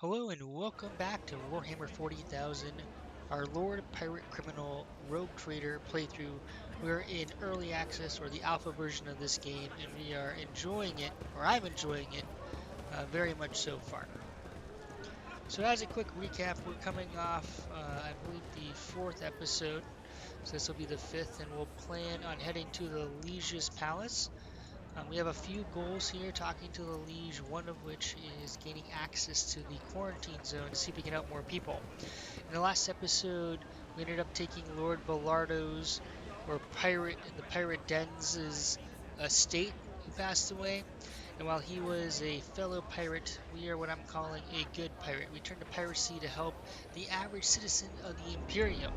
Hello and welcome back to Warhammer 40,000, our Lord Pirate Criminal Rogue Trader playthrough. We're in early access or the alpha version of this game and we are enjoying it, or I'm enjoying it, very much so far. So as a quick recap, we're coming off, I believe, the fourth episode, so this will be the fifth, and we'll plan on heading to the Liege's Palace. We have a few goals here talking to the Liege, one of which is gaining access to the quarantine zone to see if we can help more people. In the last episode, we ended up taking Lord Bellardo's, or the Pirate Den's estate, who passed away. And while he was a fellow pirate, we are what I'm calling a good pirate. We turn to piracy to help the average citizen of the Imperium.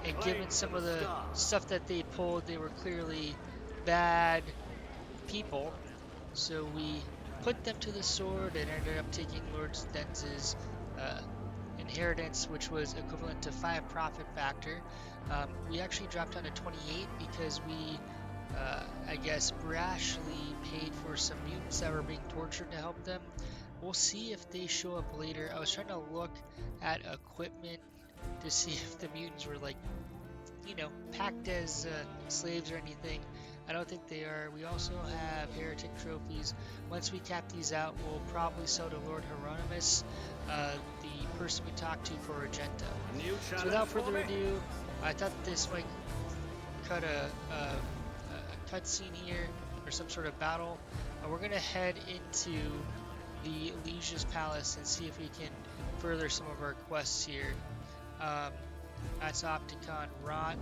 And given some of the stuff that they pulled, they were clearly bad people, so we put them to the sword and ended up taking Lord Denz's uh, inheritance, which was equivalent to 5 profit factor. We actually dropped down to 28 because we, I guess, brashly paid for some mutants that were being tortured to help them. We'll see if they show up later. I was trying to look at equipment to see if the mutants were like, packed as slaves or anything. I don't think they are. We also have heretic trophies. Once we cap these out, we'll probably sell to Lord Hieronymus, the person we talked to for Argenta. So without further ado, I thought this might cut a cutscene here, or some sort of battle. We're going to head into the Liege's Palace and see if we can further some of our quests here. That's Opticon Rot.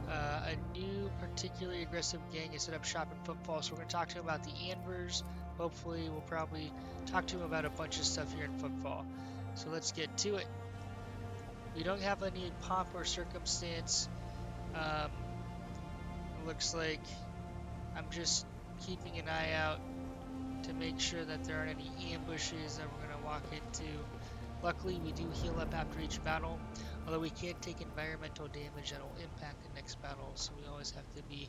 A new, particularly aggressive gang has set up shop in Footfall, so we're going to talk to him about the Anvers. Hopefully, we'll probably talk to him about a bunch of stuff here in Footfall. So let's get to it. We don't have any pomp or circumstance. It looks like I'm just keeping an eye out to make sure that there aren't any ambushes that we're going to walk into. Luckily, we do heal up after each battle, although we can't take environmental damage that will impact the next battle, so we always have to be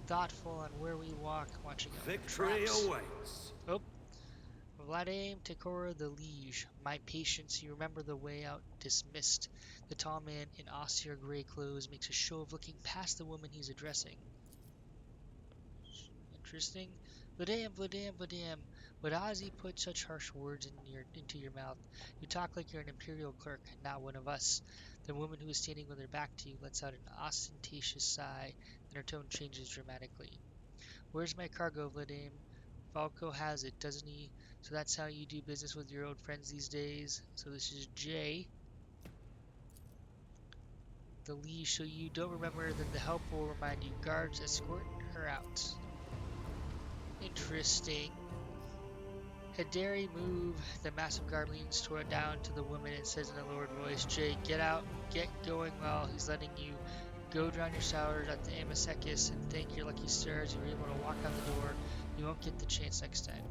thoughtful on where we walk, watching out for traps. Awaits. Oh, Vladaym Tocara the Liege. My patience, you remember the way out dismissed. The tall man in austere gray clothes makes a show of looking past the woman he's addressing. Interesting. Vladaym. Would Ozzy put such harsh words into your mouth? You talk like you're an imperial clerk, not one of us. The woman who is standing with her back to you lets out an ostentatious sigh, and her tone changes dramatically. Where's my cargo, Vladaym? Falco has it, doesn't he? So that's how you do business with your old friends these days? So this is Jay. The Liege, so you don't remember, then the help will remind you. Guards, escort her out. Interesting. Hidari move. The massive guard leans toward down to the woman and says in a lowered voice, Jay, get out, get going while he's letting you. Go drown your showers at the Amasekis and thank your lucky stars you were able to walk out the door. You won't get the chance next time.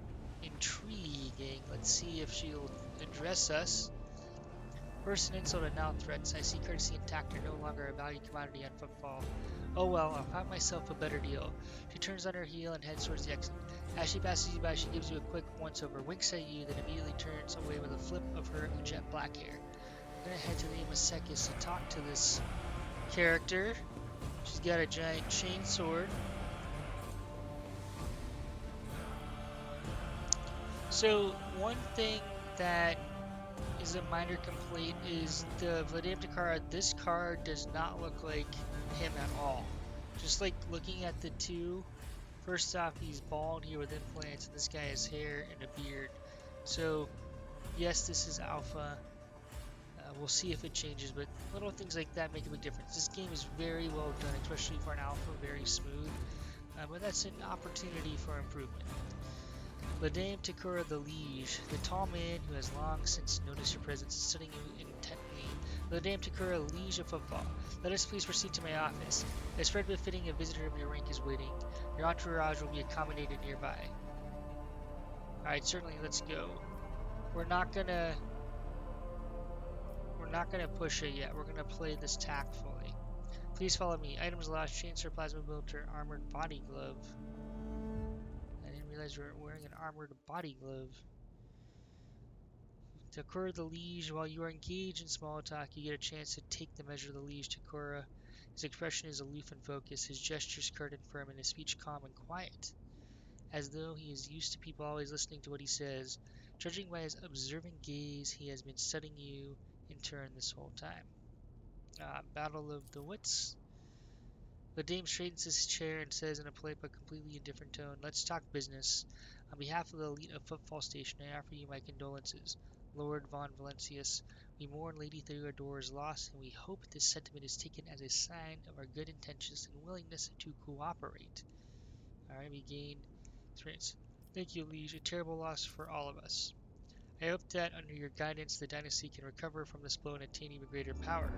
Intriguing. Let's see if she'll address us. First an insult and now threats. I see courtesy and tact are no longer a valued commodity on Footfall. Oh well, I'll find myself a better deal. She turns on her heel and heads towards the exit. As she passes you by, she gives you a quick once-over, winks at you, then immediately turns away with a flip of her jet black hair. I'm gonna head to the Amasekis to talk to this character. She's got a giant chain sword. So one thing that is a minor complaint is the Vladaym Tocara. This card does not look like him at all. Just like looking at the two, first off, he's bald here with implants, and this guy has hair and a beard. So yes, this is alpha. We'll see if it changes, but little things like that make a big difference. This game is very well done, especially for an alpha, very smooth. But that's an opportunity for improvement. Vladaym Tocara the Liege, the tall man who has long since noticed your presence, is studying you intently. Vladaym Tocara, Liege of Footfall. Let us please proceed to my office. As Fred befitting a visitor of your rank is waiting. Your entourage will be accommodated nearby. Alright, certainly, let's go. We're not gonna push it yet. We're gonna play this tactfully. Please follow me. Items lost, chainsaw, plasma filter, armored body glove. I didn't realize we were wearing an armored body glove. Tocara the Liege, while you are engaged in small talk, you get a chance to take the measure of the Liege. Tocara, his expression is aloof and focused, his gestures curt and firm, and his speech calm and quiet, as though he is used to people always listening to what he says. Judging by his observant gaze, he has been studying you in turn this whole time. Battle of the Wits. The dame straightens his chair and says in a polite but completely indifferent tone, "Let's talk business. On behalf of the elite of Footfall Station, I offer you my condolences, Lord von Valentius. We mourn Lady Theodora's loss, and we hope this sentiment is taken as a sign of our good intentions and willingness to cooperate." Alright, we gained experience. Thank you, Liege. A terrible loss for all of us. I hope that under your guidance, the dynasty can recover from this blow and attain even greater power.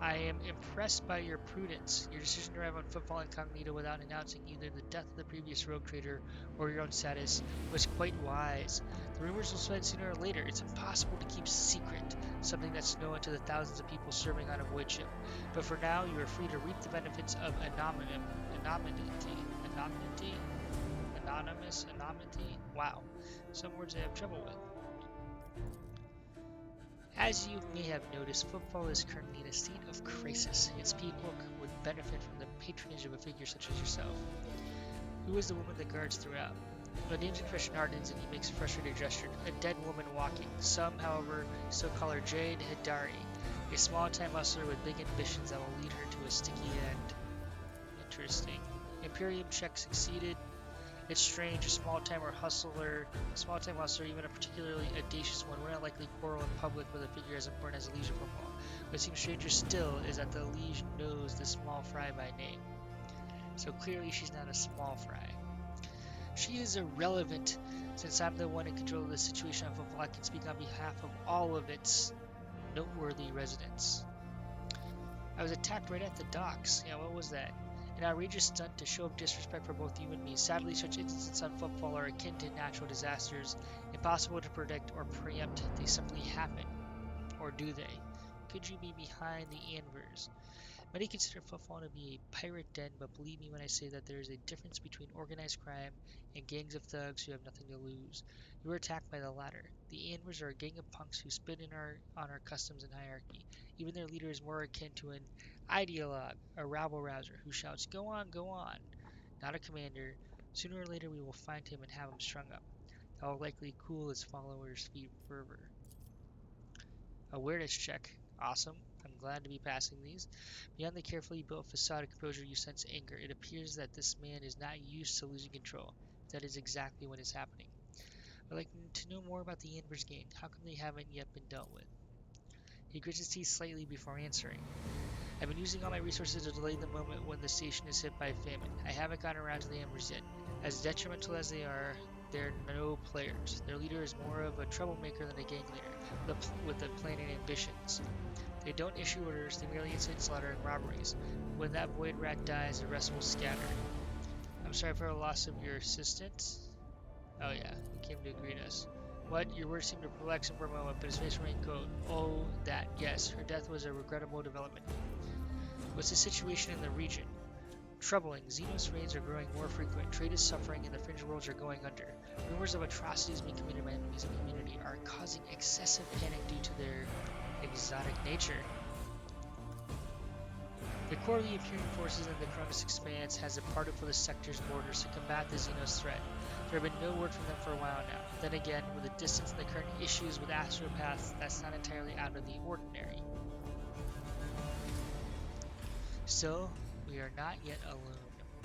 I am impressed by your prudence. Your decision to arrive on Footfall Incognito without announcing either the death of the previous rogue trader or your own status was quite wise. The rumors will spread sooner or later. It's impossible to keep secret something that's known to the thousands of people serving on a void ship. But for now, you are free to reap the benefits of anonymity. Wow, some words I have trouble with. As you may have noticed, Footfall is currently in a state of crisis. Its people would benefit from the patronage of a figure such as yourself. Who is the woman that guards throughout? Vladim's expression hardens and he makes a frustrated gesture. A dead woman walking. Some, however, still call her Jade Hidari, a small-time hustler with big ambitions that will lead her to a sticky end. Interesting. Imperium check succeeded. It's strange, a small-time hustler, even a particularly audacious one, would not likely quarrel in public with a figure as important as a Liege of Footfall. What seems stranger still is that the Liege knows the small fry by name. So clearly she's not a small fry. She is irrelevant, since I'm the one in control of the situation on Footfall. I can speak on behalf of all of its noteworthy residents. I was attacked right at the docks. Yeah, what was that? An outrageous stunt to show disrespect for both you and me. Sadly, such incidents on Footfall are akin to natural disasters, impossible to predict or preempt. They simply happen. Or do they? Could you be behind the anvers? Many consider Footfall to be a pirate den, but believe me when I say that there is a difference between organized crime and gangs of thugs who have nothing to lose. You were attacked by the latter. The anvers are a gang of punks who spit on our customs and hierarchy. Even their leader is more akin to an ideologue, a rabble-rouser who shouts, "Go on, go on," not a commander. Sooner or later we will find him and have him strung up. That will likely cool his followers' fervor. Awareness check. Awesome. I'm glad to be passing these. Beyond the carefully built facade of composure, you sense anger. It appears that this man is not used to losing control. That is exactly what is happening. I'd like to know more about the Anvers gang. How come they haven't yet been dealt with? He grits his teeth slightly before answering. I've been using all my resources to delay the moment when the station is hit by famine. I haven't gotten around to the Anvers yet. As detrimental as they are, they're no players. Their leader is more of a troublemaker than a gang leader, with a plan and ambitions. They don't issue orders, they merely incite slaughter and robberies. When that void rat dies, the rest will scatter. I'm sorry for the loss of your assistant. Oh yeah, he came to greet us. What? Your words seemed to perplex him for a moment, but his face remained cold. Oh, that, yes. Her death was a regrettable development. What's the situation in the region? Troubling. Xenos raids are growing more frequent, trade is suffering, and the fringe worlds are going under. Rumors of atrocities being committed by enemies of the community are causing excessive panic due to their exotic nature. The core of the Imperial forces in the Cronus Expanse has departed for the sector's borders to combat the Xenos threat. There have been no word from them for a while now. Then again, with the distance and the current issues with astropaths, that's not entirely out of the ordinary. Still, we are not yet alone.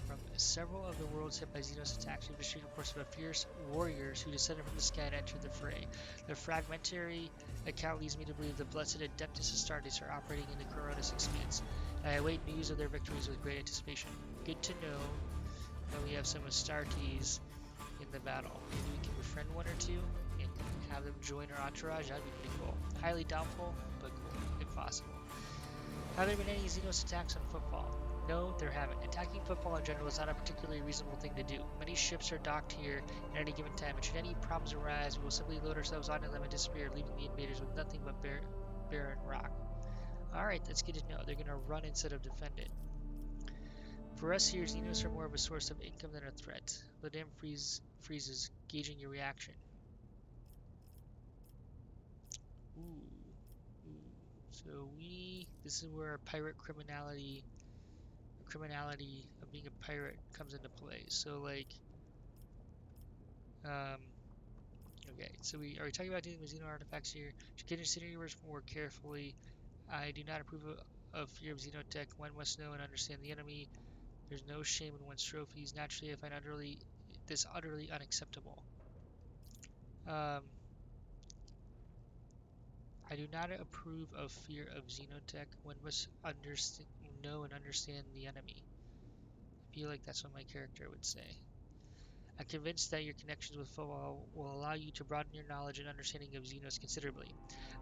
From several of the worlds hit by Xenos attacks, we've received reports of fierce warriors who descended from the sky and entered the fray. The fragmentary account leads me to believe the blessed Adeptus Astartes are operating in the Cronus Expanse, and I await news of their victories with great anticipation. Good to know that we have some Astartes in the battle. Maybe we can befriend one or two and have them join our entourage. That'd be pretty cool. Highly doubtful, but cool, if possible. Have there been any Xenos attacks on Footfall? No, there haven't. Attacking Footfall in general is not a particularly reasonable thing to do. Many ships are docked here at any given time, and should any problems arise, we will simply load ourselves onto them and disappear, leaving the invaders with nothing but barren rock. Alright, that's good to know. They're gonna run instead of defend it. For us here, Xenos are more of a source of income than a threat. Vladaym freezes, gauging your reaction. So this is where our pirate criminality, the criminality of being a pirate comes into play. So like, um, okay, so are we talking about dealing with Xeno artifacts here? To consider yours more carefully, I do not approve of fear of Xenotech. One must know and understand the enemy. There's no shame in one's trophies. Naturally, I find this utterly unacceptable. Um, I do not approve of fear of Xenotech. One must know and understand the enemy. I feel like that's what my character would say. I'm convinced that your connections with football will allow you to broaden your knowledge and understanding of Xenos considerably.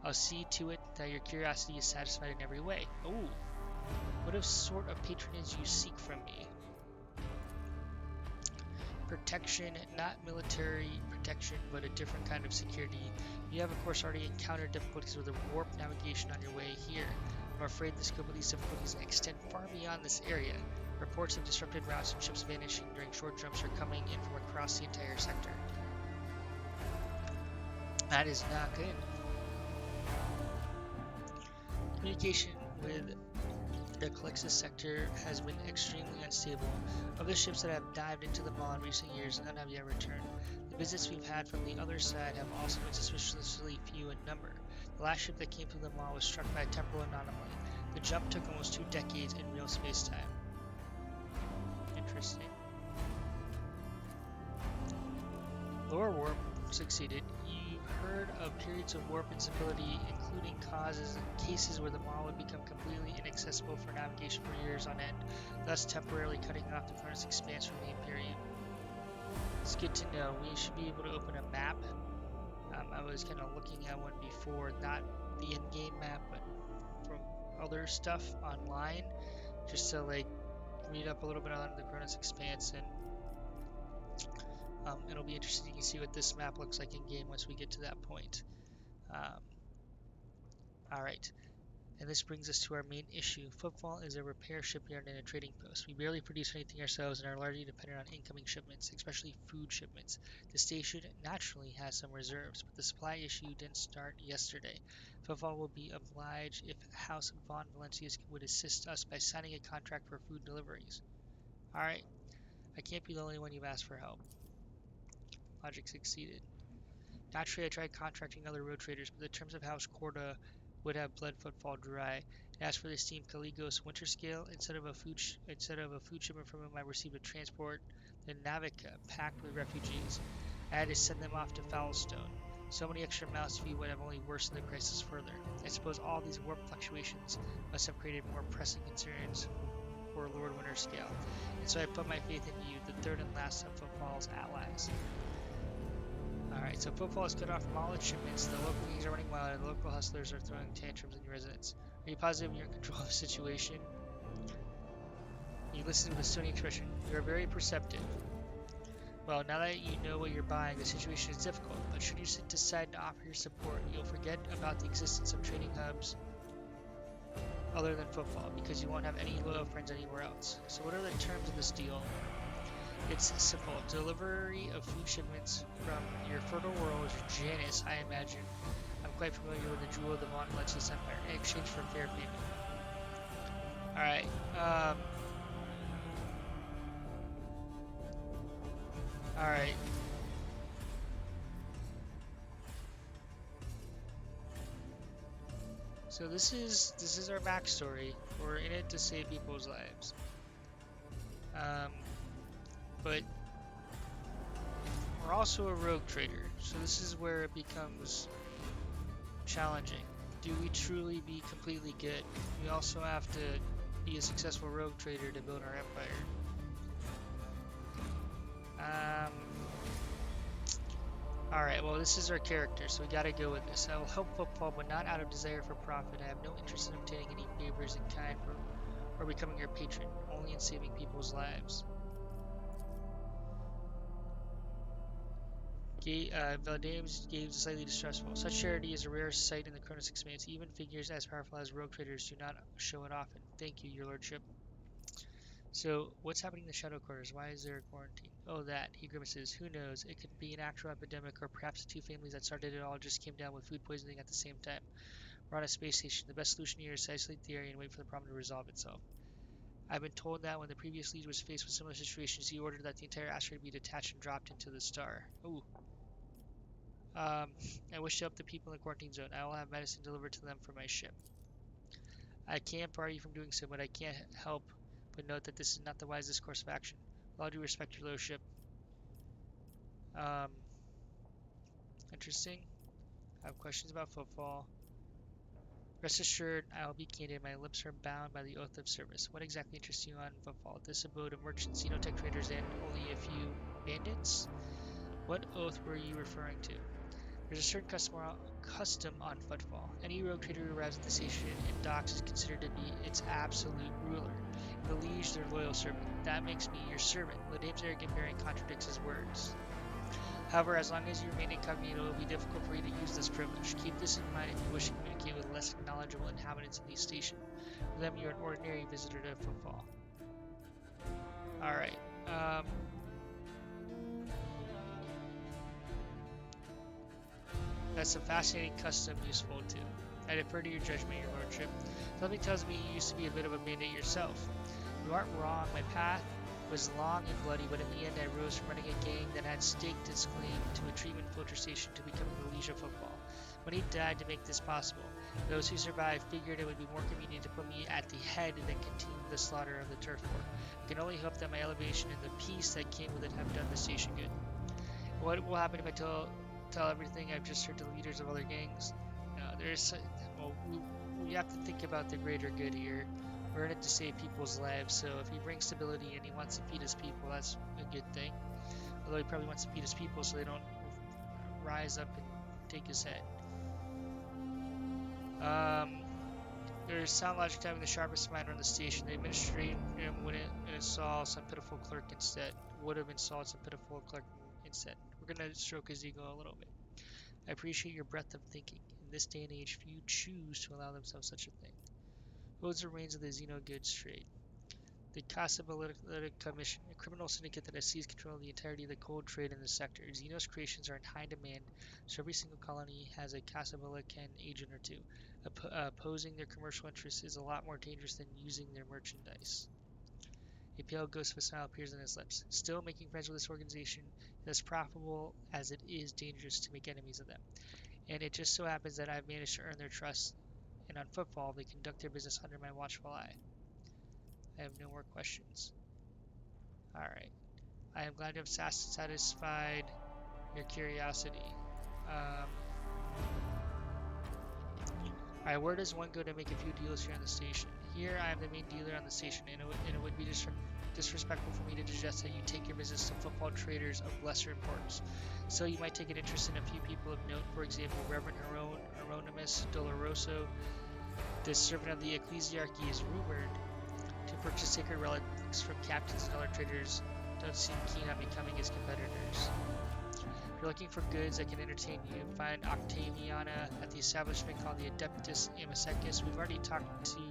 I'll see to it that your curiosity is satisfied in every way. Oh, what sort of patronage you seek from me? Protection, not military protection, but a different kind of security. You have, of course, already encountered difficulties with the warp navigation on your way here. I'm afraid the scope of these difficulties extend far beyond this area. Reports of disrupted routes and ships vanishing during short jumps are coming in from across the entire sector. That is not good. Communication with the Calixis sector has been extremely unstable. Of the ships that have dived into the mall in recent years, none have yet returned. The visits we've had from the other side have also been suspiciously few in number. The last ship that came through the mall was struck by a temporal anomaly. The jump took almost 2 decades in real space-time. Interesting. Lower warp succeeded. You've heard of periods of warp instability, including cases where the mall would become completely inaccessible for navigation for years on end, thus temporarily cutting off the furnace expanse from the Imperium. It's good to know. We should be able to open a map. I was kind of looking at one before, not the in-game map, but from other stuff online, just to like read up a little bit on the Cronus Expanse, and it'll be interesting to see what this map looks like in game once we get to that point. Alright, and this brings us to our main issue. Footfall is a repair shipyard and a trading post. We barely produce anything ourselves and are largely dependent on incoming shipments, especially food shipments. The station naturally has some reserves, but the supply issue didn't start yesterday. Footfall will be obliged if House Von Valencius would assist us by signing a contract for food deliveries. Alright, I can't be the only one you've asked for help. Logic succeeded. Naturally, I tried contracting other road traders, but the terms of House Corda would have bled Footfall dry. As for the esteemed Caligos Winter Scale, instead of a food shipment from him, I received a transport, the Navica, packed with refugees. I had to send them off to Foulstone. So many extra mouths to feed would have only worsened the crisis further. I suppose all these warp fluctuations must have created more pressing concerns for Lord Winterscale, and so I put my faith in you, the third and last of Footfall's allies. Alright, so Footfall is cut off from all its shipments, the local gangs are running wild, and the local hustlers are throwing tantrums in your residence. Are you positive you're in control of the situation? You listen with a stony expression. You are very perceptive. Well, now that you know what you're buying, the situation is difficult, but should you decide to offer your support, you'll forget about the existence of trading hubs other than Footfall, because you won't have any loyal friends anywhere else. So what are the terms of this deal? It's simple. Delivery of food shipments from your fertile world, Janus, I imagine. I'm quite familiar with the jewel of the Von Valencius Empire, in exchange for fair payment. Alright, Alright. So this is our backstory. We're in it to save people's lives. But we're also a rogue trader, so this is where it becomes challenging. Do we truly be completely good? We also have to be a successful rogue trader to build our empire. Alright, well this is our character, so we gotta go with this. I will help Footfall, but not out of desire for profit. I have no interest in obtaining any favors in kind or becoming your patron, only in saving people's lives. Vladaym's games are slightly distrustful. Such charity is a rare sight in the Cronus Expanse. Even figures as powerful as rogue traders do not show it often. Thank you, your lordship. So, what's happening in the Shadow Quarters? Why is there a quarantine? Oh, that. He grimaces. Who knows? It could be an actual epidemic, or perhaps the two families that started it all just came down with food poisoning at the same time. We're on a space station. The best solution here is to isolate the area and wait for the problem to resolve itself. I've been told that when the previous lead was faced with similar situations, he ordered that the entire asteroid be detached and dropped into the star. Ooh. Um, I wish to help the people in the quarantine zone. I will have medicine delivered to them from my ship. I can't bar you from doing so, but I can't help but note that this is not the wisest course of action. With all due respect, your lordship. Um, Interesting. I have questions about footfall. Rest assured, I will be candid. My lips are bound by the oath of service. What exactly interests you on footfall? This abode of merchants, xenotech traders, and only a few bandits? What oath were you referring to? There's a certain custom on footfall. Any rogue trader who arrives at the station and docks is considered to be its absolute ruler. In the Liege, their loyal servant. That makes me your servant. Vladaym's arrogant bearing contradicts his words. However, as long as you remain incognito, it will be difficult for you to use this privilege. Keep this in mind if you wish to communicate with less knowledgeable inhabitants of the station. For them, you're an ordinary visitor to footfall. Alright. That's a fascinating custom, useful too. I defer to your judgment, your lordship. Something tells me you used to be a bit of a bandit yourself. You aren't wrong. My path was long and bloody, but in the end I rose from running a gang that had staked its claim to a treatment filter station to becoming the Liege of Footfall. Many died to make this possible. Those who survived figured it would be more convenient to put me at the head than continue the slaughter of the turf war. I can only hope that my elevation and the peace that came with it have done the station good. What will happen if I tell everything I've just heard to leaders of other gangs? Well, we have to think about the greater good here. We're in it to save people's lives, so if he brings stability and he wants to feed his people, that's a good thing. Although he probably wants to feed his people so they don't rise up and take his head. There's sound logic to having the sharpest mind run the station. The administration wouldn't install some pitiful clerk instead. Would have installed some pitiful clerk instead. We're gonna stroke his ego a little bit. I appreciate your breadth of thinking. In this day and age, few choose to allow themselves such a thing. Holds the reins of the Xeno goods trade. The Casablanca Commission, a criminal syndicate that has seized control of the entirety of the gold trade in the sector. Xeno's creations are in high demand, so every single colony has a Casablancan agent or two. Opposing their commercial interests is a lot more dangerous than using their merchandise. A pale ghost of a smile appears on his lips. Still, making friends with this organization is as profitable as it is dangerous to make enemies of them. And it just so happens that I've managed to earn their trust, and on footfall, they conduct their business under my watchful eye. I have no more questions. Alright. I am glad to have satisfied your curiosity. Alright, where does one go to make a few deals here on the station? Here, I am the main dealer on the station, and it would be disrespectful for me to suggest that you take your business to footfall traders of lesser importance. So you might take an interest in a few people of note, for example, Reverend Hieronymus Doloroso. This servant of the ecclesiarchy is rumored to purchase sacred relics from captains and other traders don't seem keen on becoming his competitors. If you're looking for goods that can entertain you, find Octaviana at the establishment called the Adeptus Amicus. We've already talked to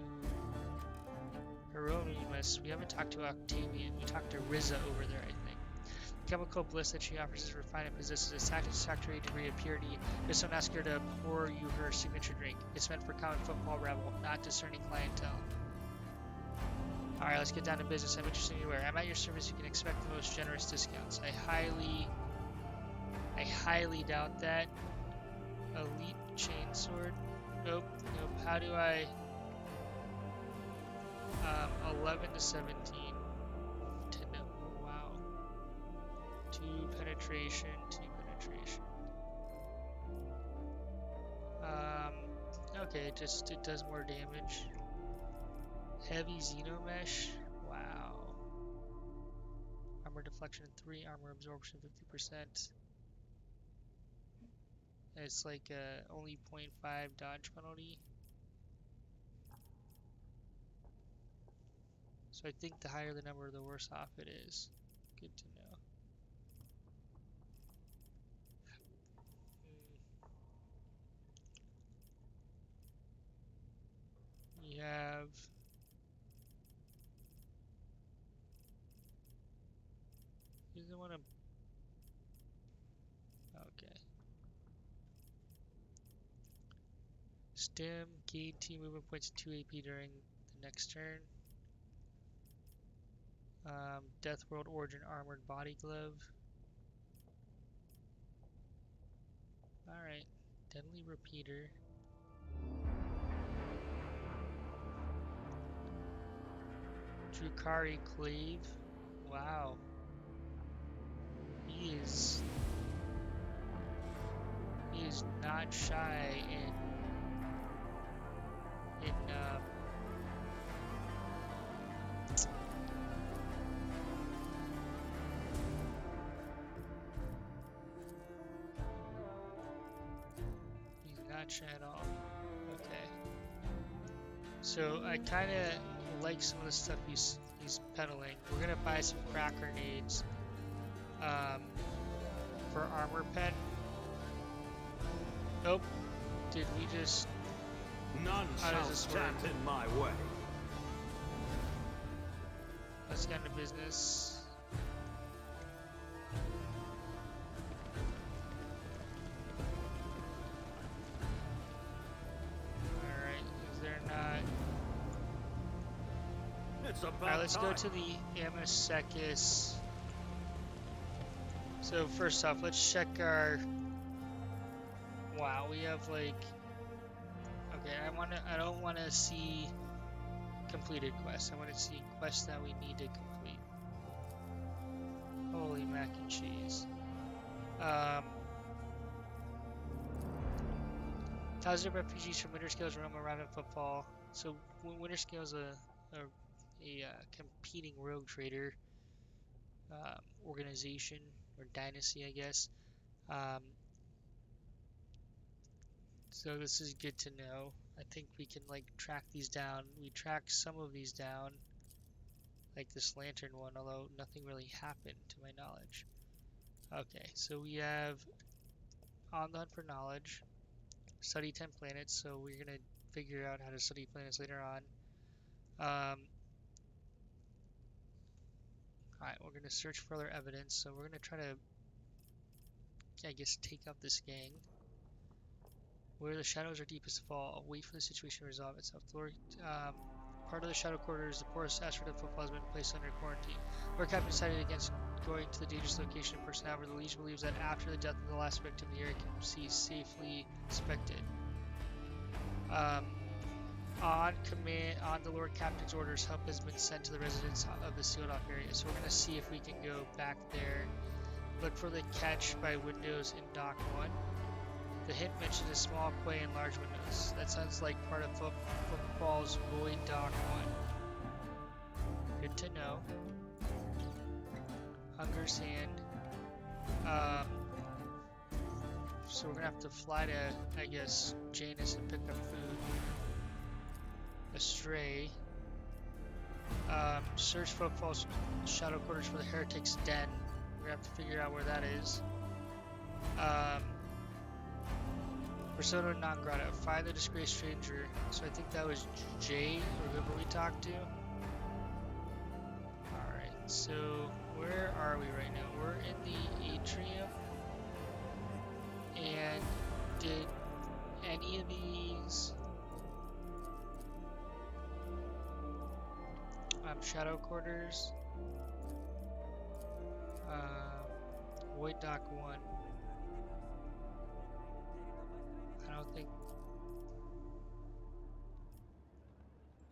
Hieronymus. We haven't talked to Octavian. We talked to Riza over there, I think. The chemical bliss that she offers is refined and possesses a satisfactory degree of purity. Just don't ask her to pour you her signature drink. It's meant for common football rabble, not discerning clientele. Alright, let's get down to business. I'm interested in your wares. I'm at your service. You can expect the most generous discounts. I highly doubt that. Elite chainsword. Nope. How do I... 11 to 17. To know. Wow. 2 penetration. Okay, it does more damage. Heavy Xenomesh. Wow. Armor deflection 3, armor absorption 50%. It's like only 0.5 dodge penalty. So I think the higher the number, the worse off it is. Good to know. We have... Is the one of... Okay. Stim, gain 2 movement points, 2 AP during the next turn. Death World Origin Armored Body Glove. Alright. Deadly Repeater. Drukari Clave. Wow. He is not shy in he's not shy at all. Okay. So I kind of like some of the stuff he's peddling. We're gonna buy some crack grenades for armor pen. Nope. Did we just? None shall stand in my way. Let's get into business. Alright, is there not... It's about Alright, let's time. go to the Amosecus. So first off, let's check our... Wow, we have like... Okay, I don't wanna see completed quests. I wanna see quests that we need to complete. Holy mac and cheese. Thousands of refugees from Winterscale's roam around in Footfall. So Winterscale's a competing rogue trader organization or dynasty, I guess. So this is good to know. I think we can like track these down. We tracked some of these down, like this lantern one, although nothing really happened to my knowledge. Okay, so we have On the Hunt for Knowledge, study 10 planets, so we're gonna figure out how to study planets later on. Alright, we're gonna search for other evidence, so we're gonna try to, I guess, take out this gang. Where the shadows are deepest fall, wait for the situation to resolve itself. Part of the Shadow Quarters, the poorest asteroid of Footfall, has been placed under quarantine. Lord Captain decided against going to the dangerous location in person. However, the Liege believes that after the death of the last victim, the area can be safely inspected. On the Lord Captain's orders, help has been sent to the residents of the sealed off area. So we're going to see if we can go back there. Look for the catch by windows in Dock 1. The hint mentions a small quay and large windows. That sounds like part of Footfall's Void Dock 1. Good to know. Hunger's Hand. So we're gonna have to fly to, I guess, Janus and pick up food. Astray. Search Footfall's Shadow Quarters for the Heretic's Den. We're gonna have to figure out where that is. Persona non grata. Find the disgraced stranger. So I think that was Jay or whoever we talked to. Alright, so where are we right now? We're in the atrium. And did any of these Shadow Quarters, Void Dock 1, I don't think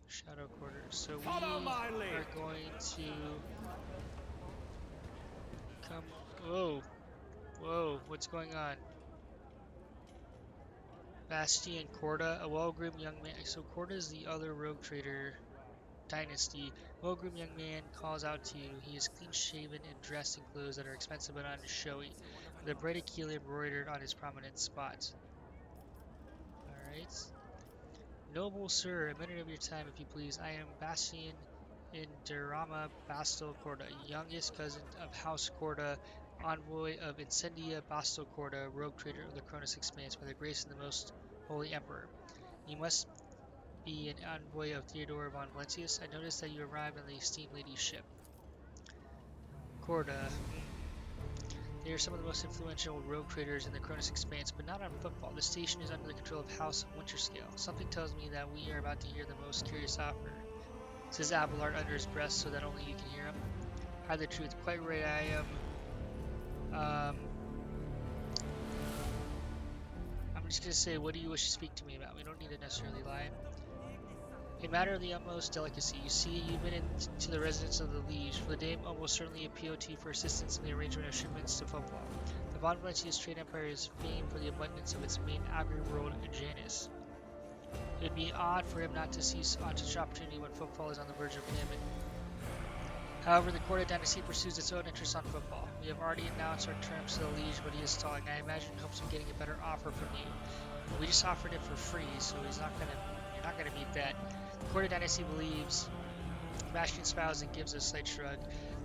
Shadow Quarters, so we are going to come, whoa, what's going on? Bastian Corda, a well-groomed young man. So Corda is the other rogue trader dynasty. Well-groomed young man calls out to you. He is clean-shaven and dressed in clothes that are expensive but not showy, with a bright achille embroidered on his prominent spots. Alright. Noble sir, a minute of your time, if you please. I am Bastian Indirama Bastel Corda, youngest cousin of House Corda, envoy of Incendia Bastel Corda, rogue trader of the Cronus Expanse, by the grace of the most holy emperor. You must be an envoy of Theodore von Valentius. I noticed that you arrived on the esteemed lady's ship. Corda. They are some of the most influential rogue traders in the Cronus Expanse, but not on football. The station is under the control of House Winterscale. Something tells me that we are about to hear the most curious offer, says Abelard under his breath so that only you can hear him. Hide the truth. Quite right, I'm just going to say, what do you wish to speak to me about? We don't need to necessarily lie. A matter of the utmost delicacy. You see, you've been into the residence of the Liege. Vladaym almost certainly appealed to you for assistance in the arrangement of shipments to Football. The Von Valencia's trade empire is famed for the abundance of its main agri-world, Janus. It would be odd for him not to seize on such opportunity when Football is on the verge of famine. However, the Corda dynasty pursues its own interests on Football. We have already announced our terms to the Liege, but he is stalling. I imagine in hopes of getting a better offer from you. But we just offered it for free, so you're not gonna meet that. The Corda dynasty believes, Bastion smiles and gives a slight shrug,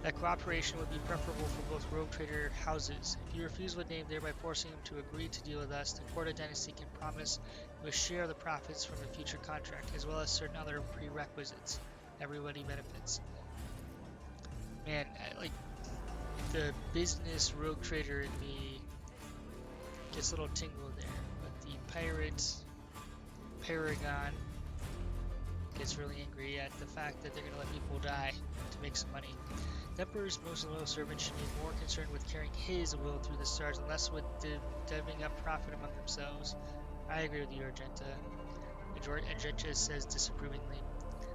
that cooperation would be preferable for both rogue trader houses. If you refuse Vladaym, thereby forcing him to agree to deal with us, the Corda dynasty can promise you a share of the profits from the future contract, as well as certain other prerequisites. Everybody benefits. Man, like, the business rogue trader in me gets a little tingle there, but the pirates, Paragon, gets really angry at the fact that they're going to let people die to make some money. The Emperor's most loyal servant should be more concerned with carrying his will through the stars and less with divvying up profit among themselves. I agree with you, Argenta. Argenta says disapprovingly,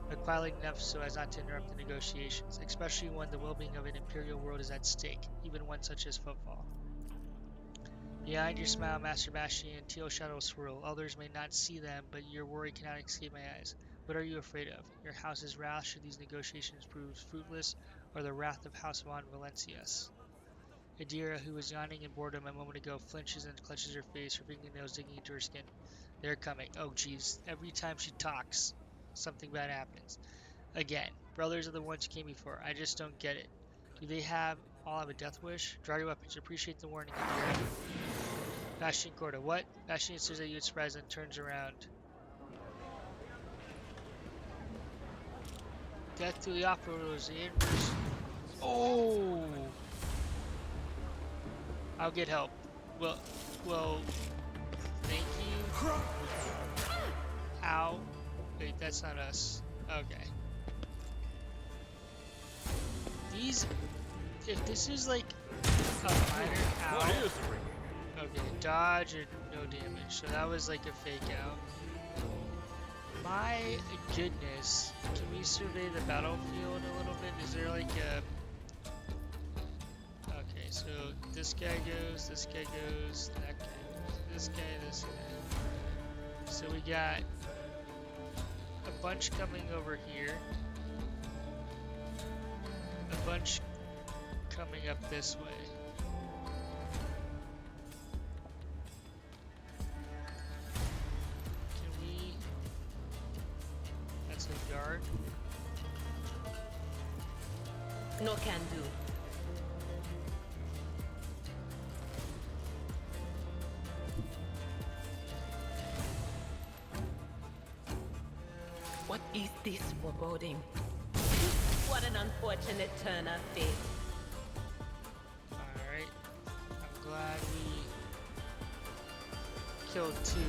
but quietly enough so as not to interrupt the negotiations, especially when the well-being of an imperial world is at stake, even one such as Football. Behind your smile, Master Bastion, teal shadows swirl. Others may not see them, but your worry cannot escape my eyes. What are you afraid of? Your house's wrath should these negotiations prove fruitless, or the wrath of House Von Valencias? Adira, who was yawning in boredom a moment ago, flinches and clutches her face, her fingernails digging into her skin. They're coming. Oh, geez. Every time she talks, something bad happens. Again, brothers are the ones who came before. I just don't get it. Do they all have a death wish? Draw your weapons. Appreciate the warning, Adira. Bastion Corda. What? Bastion stares at you in surprise and turns around. Death to the operators. The inverse. Oh! I'll get help. Well, thank you. Ow. Wait, that's not us. Okay. If this is like a minor ow. Okay, dodge or no damage. So that was like a fake out. My goodness. Can we survey the battlefield a little bit? Is there like a... Okay, so this guy goes, that guy goes, this guy. So we got a bunch coming over here. A bunch coming up this way. That's a guard. No can do. What is this foreboding? What an unfortunate turn of fate. Alright. I'm glad we killed two.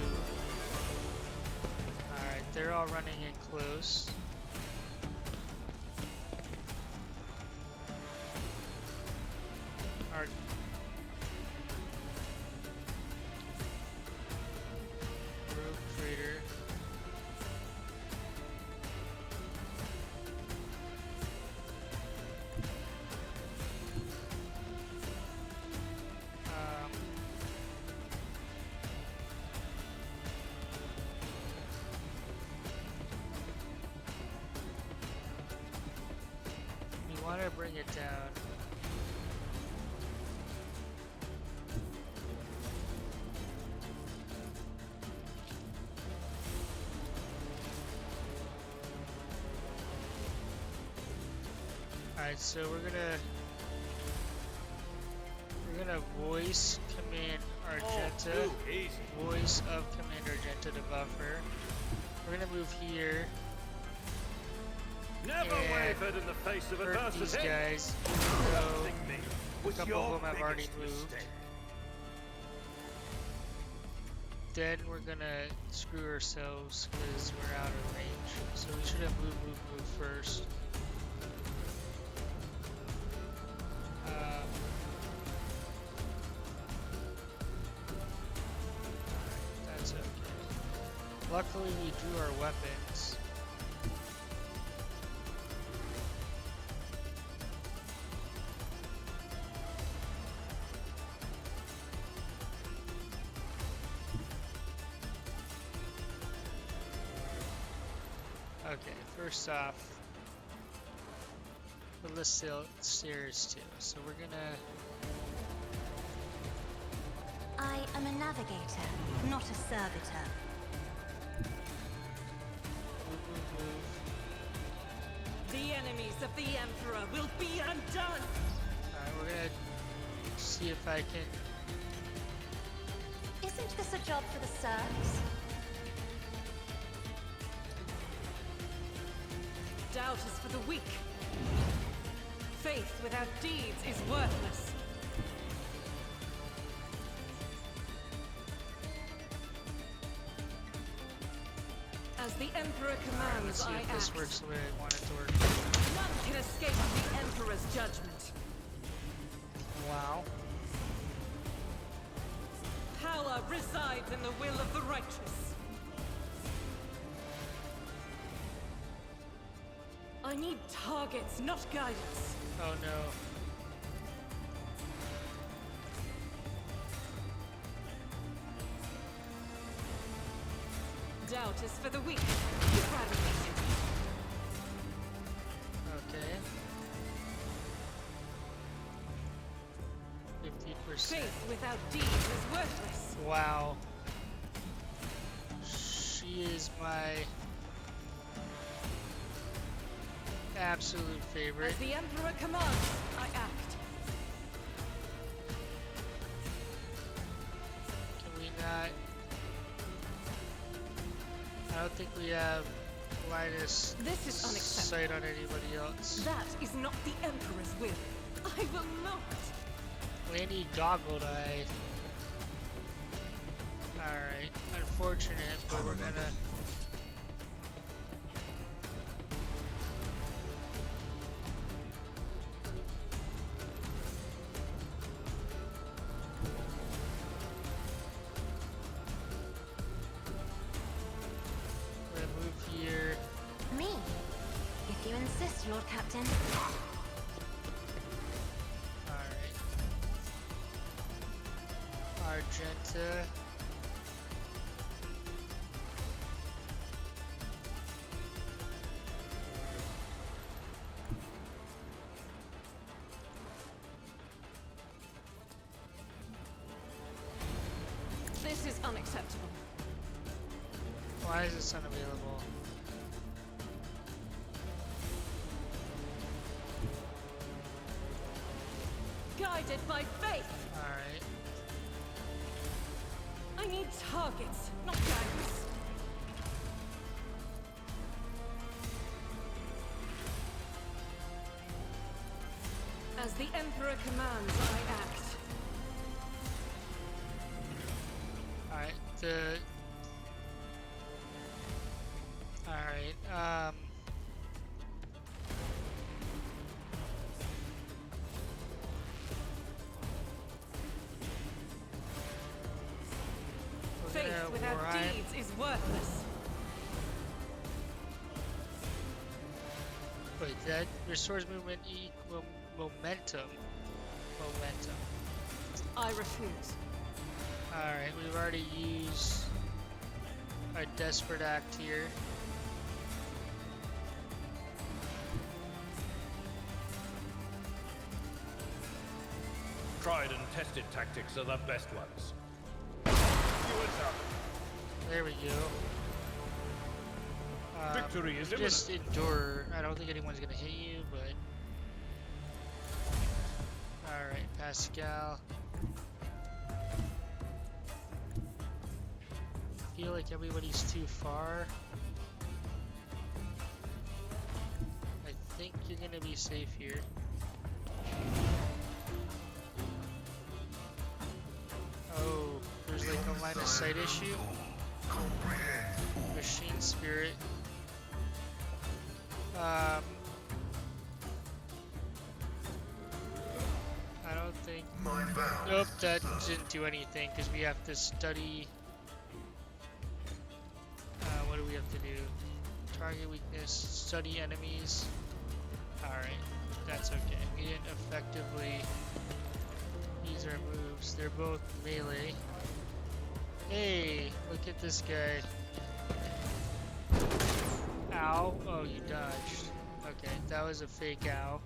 Alright, they're all running in close. Our rogue trader. We want to bring it down. Alright, so we're gonna voice command Argenta. Voice of command Argenta to buffer. We're gonna move here. Never wavered in the face of hurt adversity. these guys. A couple of them have already moved. Then we're gonna screw ourselves because we're out of range. So we should have move first. That's okay. Luckily we drew our weapons. Okay, first off, the list stairs too. So we're gonna. I am a navigator, not a servitor. Move. The enemies of the Emperor will be undone! Alright, we're gonna see if I can. Isn't this a job for the serfs? Doubt is for the weak. Faith without deeds is worthless. As the Emperor commands, Let's see I if this act. works the way I want it to work. None can escape the Emperor's judgment. Wow. Power resides in the will of the righteous. I need targets, not guidance. Oh no. Doubt is for the weak. Eradicated. Okay. 50%. Faith without deeds is worthless. Wow. She is my absolute favorite. As the Emperor commands, I act. Can we not? I don't think we have Linus This is unacceptable. sight on anybody else. That is not the Emperor's will. I will not. Lanny goggled eye. Alright, unfortunate, but we're gonna. We're gonna move here. Me? If you insist, Lord Captain. Alright. Argenta. This is unacceptable. Why is this unavailable? Guided by faith. Alright. I need targets, not guidance. As the Emperor commands, I act. Alright, Alright, we're Faith gonna without Orion. deeds is worthless. Wait, that restores movement equal momentum. Momentum. I refuse. Alright, we've already used our desperate act here. Tried and tested tactics are the best ones. Viewers up. There we go. Victory is just endure. I don't think anyone's gonna hit you, but alright, Pascal. I feel like everybody's too far. I think you're gonna be safe here. a line of sight issue. Machine spirit. I don't think. Nope, that didn't do anything because we have to study. What do we have to do? Target weakness, study enemies. Alright, that's okay. We didn't effectively use our moves. They're both melee. Hey, look at this guy. Ow. Oh, you dodged. Okay, that was a fake ow.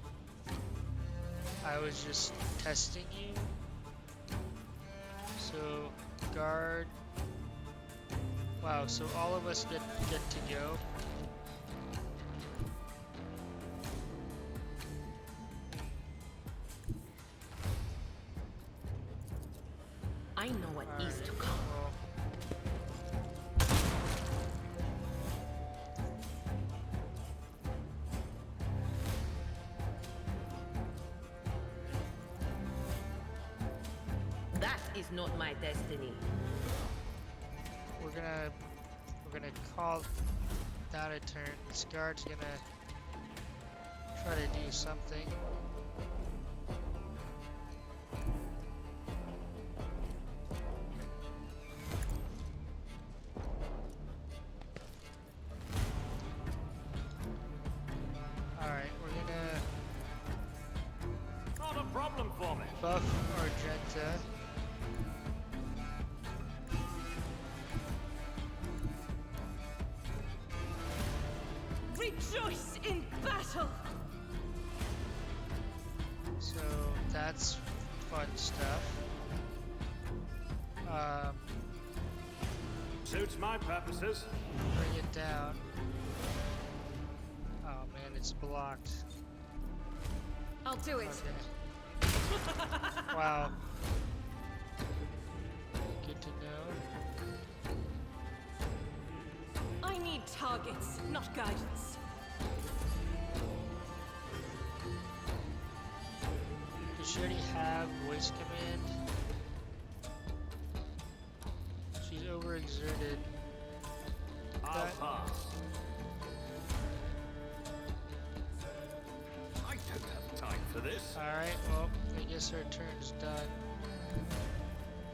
I was just testing you. So, guard. Wow, so all of us get to go. I know what is to come. Well, That is not my destiny. we're gonna call that a turn. This guard's gonna try to do something. Alright, we're gonna Not a problem for me. buff Argenta. Rejoice in battle! So that's fun stuff. Suits my purposes. Bring it down. Oh man, it's blocked. I'll do it. Okay. Wow. Good to know. I need targets, not guidance. Does she already have voice command? She's overexerted. I'll That- pass. I don't have time for this. Alright, well, I guess our turn's done.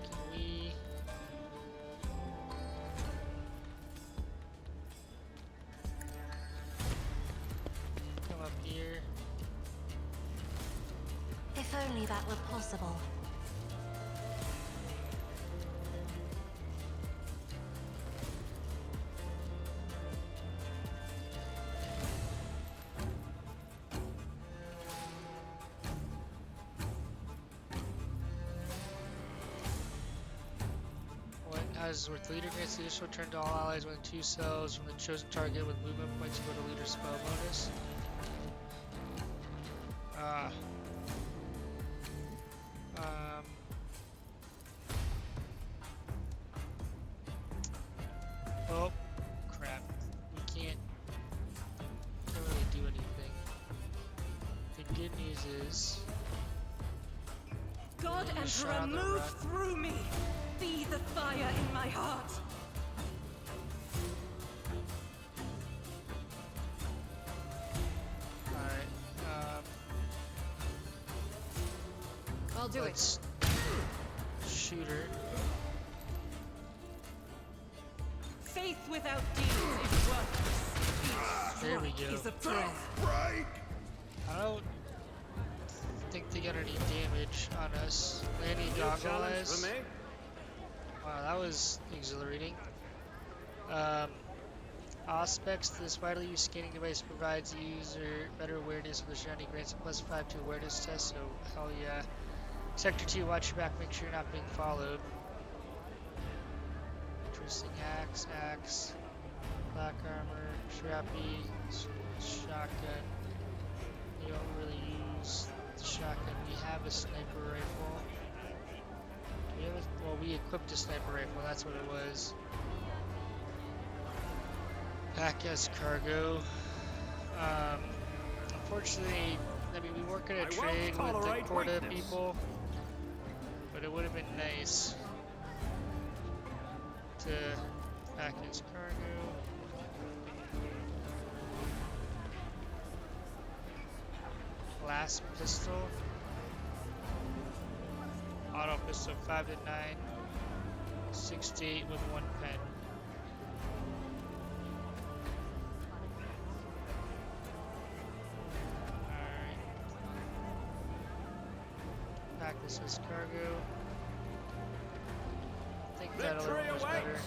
Can we... come up here? If only that were possible. What has with leader grants the additional turn to all allies when 2 cells from the chosen target with movement points go to leader spell bonus? Ah. Oh, crap. We can't really do anything. The good news is God You shot Emperor, the move run. through me! Be the fire in my heart! alright. I'll do it. Let's shoot her. Faith without deeds is worthless. There we go. Is a prayer. I don't think they got any damage on us. Landing New goggle challenge eyes. for me. Wow, that was exhilarating. Aspects, this widely used scanning device provides the user better awareness of the surrounding, grants a +5 to awareness test, so hell yeah. Sector 2, watch your back, make sure you're not being followed. Interesting axe, black armor, trappy, shotgun. You don't really use the shotgun. We have a sniper rifle. Do we have a, well, we equipped a sniper rifle, that's what it was. Pack as cargo. Unfortunately, I mean, we weren't going I to won't trade with the tolerate Corda weakness. people, but it would have been nice. to pack his cargo. Last pistol. Auto pistol 5 to 9. 6 to 8 with 1 pen. Alright. Pack this as cargo. I think that other one was better.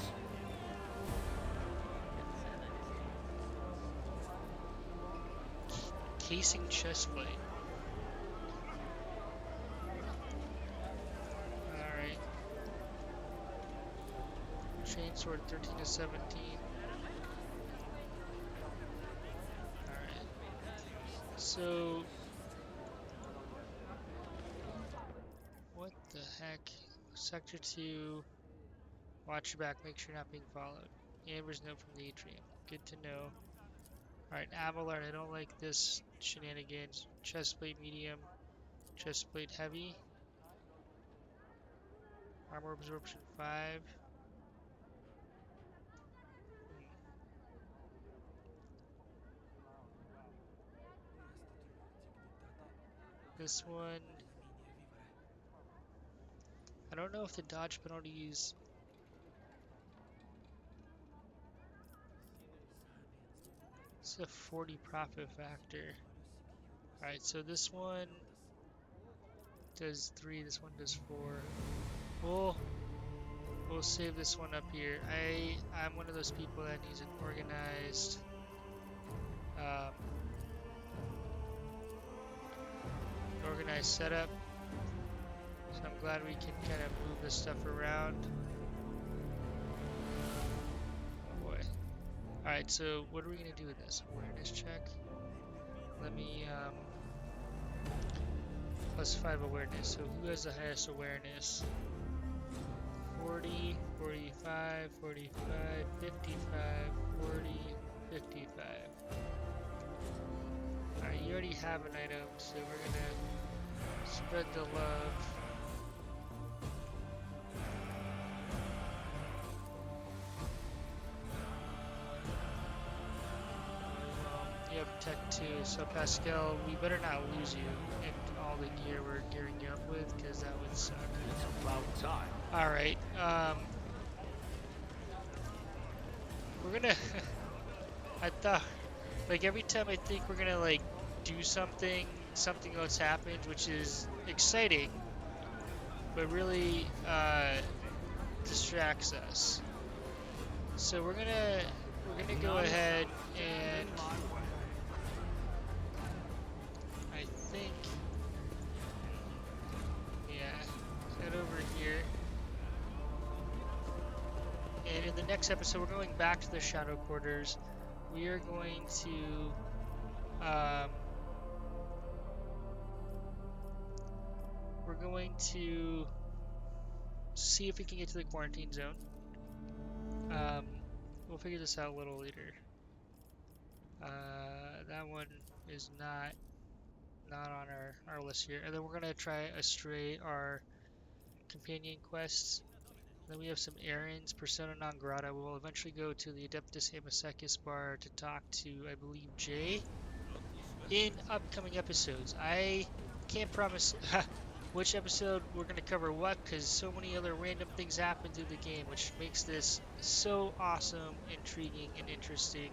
Casing chestplate. Alright. Chainsword 13 to 17. Alright. So what the heck? Sector 2. Watch your back, make sure you're not being followed. Amber's note from the atrium. Good to know. Alright, Abelard, I don't like this shenanigans. Chestplate medium, chestplate heavy. Armor absorption 5. This one, I don't know if the dodge penalties. It's a 40 profit factor. Alright, so this one does 3, this one does 4. We'll save this one up here. I'm one of those people that needs an organized setup. So I'm glad we can kind of move this stuff around. Oh boy. Alright, so what are we gonna do with this? Awareness check. Let me plus 5 awareness. So who has the highest awareness? 40, 45, 45, 55, 40, 55. Alright, you already have an item, so we're gonna spread the love. You have tech 2, so Pascal, we better not lose you in all the gear we're gearing you up with, because that would suck. It's about time. Alright, we're gonna I thought, like, every time I think we're gonna, like, do something else happens, which is exciting, but really, distracts us. So we're gonna go ahead and I think, yeah, head over here. And in the next episode, we're going back to the Shadow Quarters. We are going to see if we can get to the quarantine zone. We'll figure this out a little later. That one is not on our list here. And then we're gonna try Astray, our companion quests. Then we have some errands. Persona non grata. We'll eventually go to the Adeptus Amasekis bar to talk to, I believe, Jay in upcoming episodes. I can't promise which episode we're going to cover what, because so many other random things happen through the game, which makes this so awesome, intriguing, and interesting.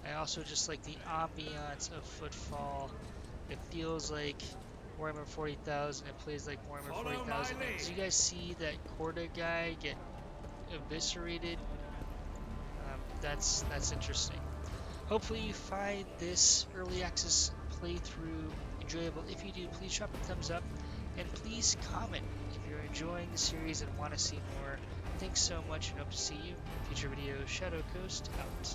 I also just like the ambiance of Footfall. It feels like Warhammer 40,000. It plays like Warhammer 40,000. Did you guys see that Corda guy get eviscerated? That's interesting. Hopefully you find this early access playthrough enjoyable. If you do, please drop a thumbs up and please comment if you're enjoying the series and want to see more. Thanks so much and hope to see you in future videos. Shadowcoast out.